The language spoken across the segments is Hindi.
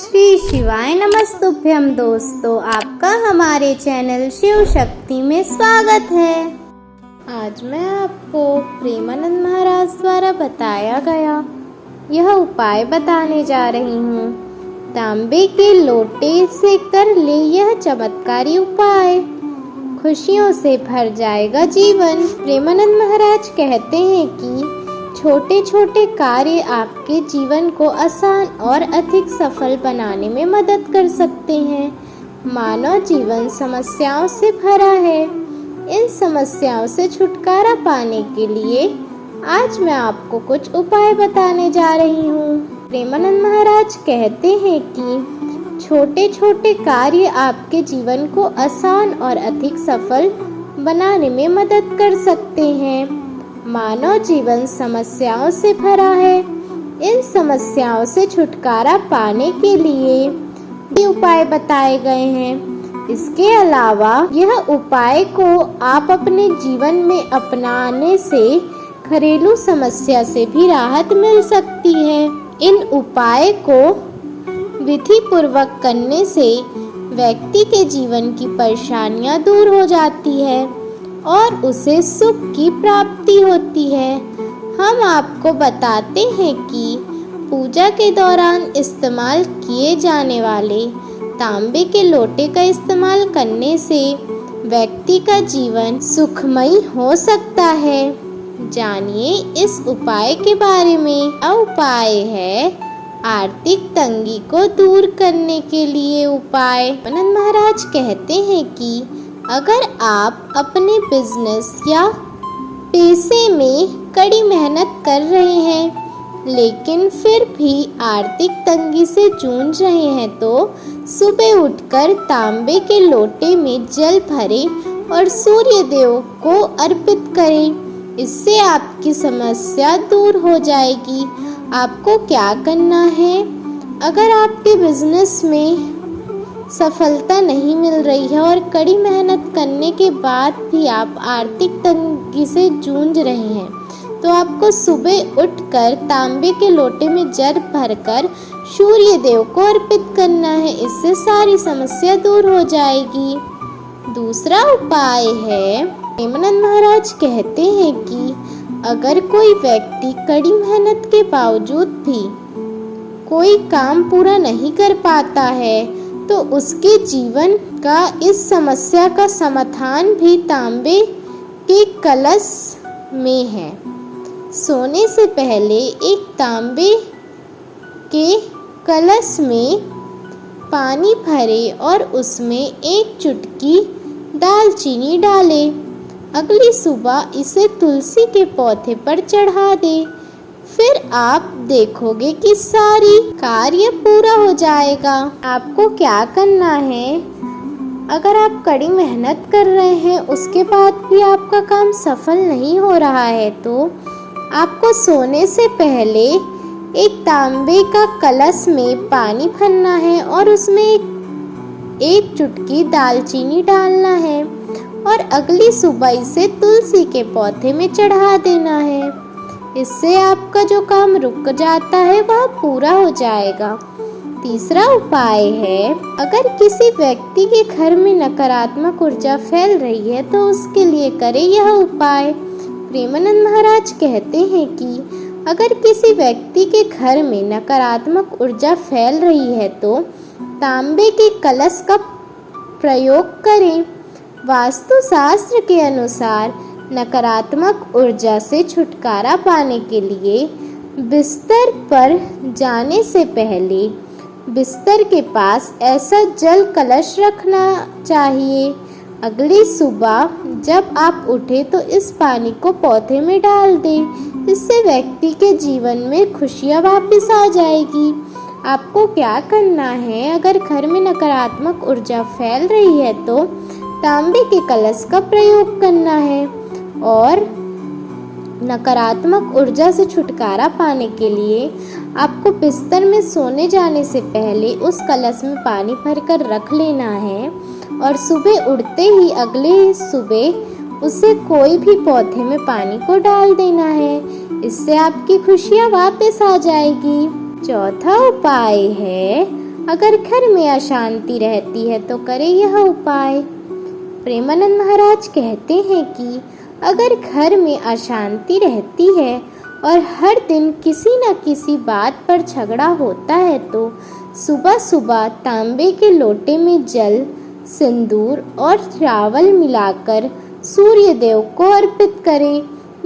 श्री शिवाय नमस्तुभ्यम दोस्तों, आपका हमारे चैनल शिव शक्ति में स्वागत है। आज मैं आपको प्रेमानंद महाराज द्वारा बताया गया यह उपाय बताने जा रही हूँ। तांबे के लोटे से कर ले यह चमत्कारी उपाय, खुशियों से भर जाएगा जीवन। प्रेमानंद महाराज कहते हैं कि छोटे छोटे कार्य आपके जीवन को आसान और अधिक सफल बनाने में मदद कर सकते हैं। मानव जीवन समस्याओं से भरा है। इन समस्याओं से छुटकारा पाने के लिए आज मैं आपको कुछ उपाय बताने जा रही हूँ। प्रेमानंद महाराज कहते हैं कि छोटे छोटे कार्य आपके जीवन को आसान और अधिक सफल बनाने में मदद कर सकते हैं। मानव जीवन समस्याओं से भरा है। इन समस्याओं से छुटकारा पाने के लिए ये उपाय बताए गए हैं। इसके अलावा यह उपाय को आप अपने जीवन में अपनाने से घरेलू समस्या से भी राहत मिल सकती है। इन उपाय को विधि पूर्वक करने से व्यक्ति के जीवन की परेशानियां दूर हो जाती है और उसे सुख की प्राप्ति होती है। हम आपको बताते हैं कि पूजा के दौरान इस्तेमाल किए जाने वाले तांबे के लोटे का इस्तेमाल करने से व्यक्ति का जीवन सुखमय हो सकता है। जानिए इस उपाय के बारे में। यह उपाय है आर्थिक तंगी को दूर करने के लिए उपाय। आनंद महाराज कहते हैं कि अगर आप अपने बिजनेस या पैसे में कड़ी मेहनत कर रहे हैं लेकिन फिर भी आर्थिक तंगी से जूझ रहे हैं तो सुबह उठकर तांबे के लोटे में जल भरें और सूर्य देव को अर्पित करें। इससे आपकी समस्या दूर हो जाएगी। आपको क्या करना है? अगर आपके बिजनेस में सफलता नहीं मिल रही है और कड़ी मेहनत करने के बाद भी आप आर्थिक तंगी से जूझ रहे हैं तो आपको सुबह उठकर तांबे के लोटे में जल भरकर सूर्य देव को अर्पित करना है। इससे सारी समस्या दूर हो जाएगी। दूसरा उपाय है, प्रेमानंद महाराज कहते हैं कि अगर कोई व्यक्ति कड़ी मेहनत के बावजूद भी कोई काम पूरा नहीं कर पाता है तो उसके जीवन का इस समस्या का समाधान भी तांबे के कलश में है। सोने से पहले एक तांबे के कलश में पानी भरे और उसमें एक चुटकी दालचीनी डालें। अगली सुबह इसे तुलसी के पौधे पर चढ़ा दें। फिर आप देखोगे कि सारी कार्य पूरा हो जाएगा। आपको क्या करना है? अगर आप कड़ी मेहनत कर रहे हैं उसके बाद भी आपका काम सफल नहीं हो रहा है तो आपको सोने से पहले एक तांबे का कलश में पानी भरना है और उसमें एक चुटकी दालचीनी डालना है और अगली सुबह इसे तुलसी के पौधे में चढ़ा देना है। इससे आपका जो काम रुक जाता है वह पूरा हो जाएगा। तीसरा उपाय है, अगर किसी व्यक्ति के घर में नकारात्मक ऊर्जा फैल रही है तो उसके लिए करें यह उपाय। प्रेमानंद महाराज कहते हैं कि अगर किसी व्यक्ति के घर में नकारात्मक ऊर्जा फैल रही है तो तांबे के कलश का प्रयोग करें। वास्तुशास्त्र के अनुसार नकारात्मक ऊर्जा से छुटकारा पाने के लिए बिस्तर पर जाने से पहले बिस्तर के पास ऐसा जल कलश रखना चाहिए। अगली सुबह जब आप उठे तो इस पानी को पौधे में डाल दें। इससे व्यक्ति के जीवन में खुशियाँ वापस आ जाएगी। आपको क्या करना है? अगर घर में नकारात्मक ऊर्जा फैल रही है तो तांबे के कलश का प्रयोग करना है और नकारात्मक ऊर्जा से छुटकारा पाने के लिए आपको बिस्तर में सोने जाने से पहले उस कलश में पानी भरकर रख लेना है और सुबह उठते ही अगले सुबह उसे कोई भी पौधे में पानी को डाल देना है। इससे आपकी खुशियाँ वापस आ जाएगी। चौथा उपाय है, अगर घर में अशांति रहती है तो करें यह उपाय। प्रेमानंद महाराज कहते हैं कि अगर घर में अशांति रहती है और हर दिन किसी न किसी बात पर झगड़ा होता है तो सुबह सुबह तांबे के लोटे में जल, सिंदूर और चावल मिलाकर सूर्य देव को अर्पित करें।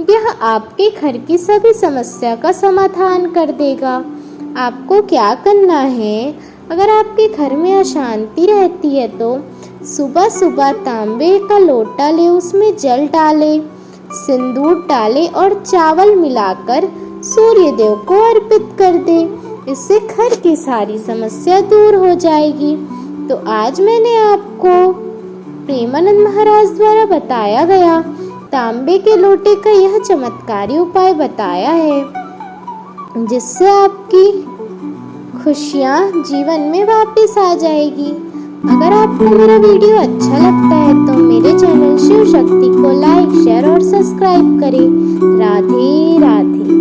यह आपके घर की सभी समस्या का समाधान कर देगा। आपको क्या करना है, अगर आपके घर में अशांति रहती है तो सुबह सुबह तांबे का लोटा ले, उसमें जल डाले, सिंदूर डाले और चावल मिलाकर सूर्य देव को अर्पित कर दे। इससे घर की सारी समस्या दूर हो जाएगी। तो आज मैंने आपको प्रेमानंद महाराज द्वारा बताया गया तांबे के लोटे का यह चमत्कारी उपाय बताया है, जिससे आपकी खुशियाँ जीवन में वापस आ जाएगी। अगर आपको मेरा वीडियो अच्छा लगता है तो मेरे चैनल शिव शक्ति को लाइक, शेयर और सब्सक्राइब करें। राधे राधे।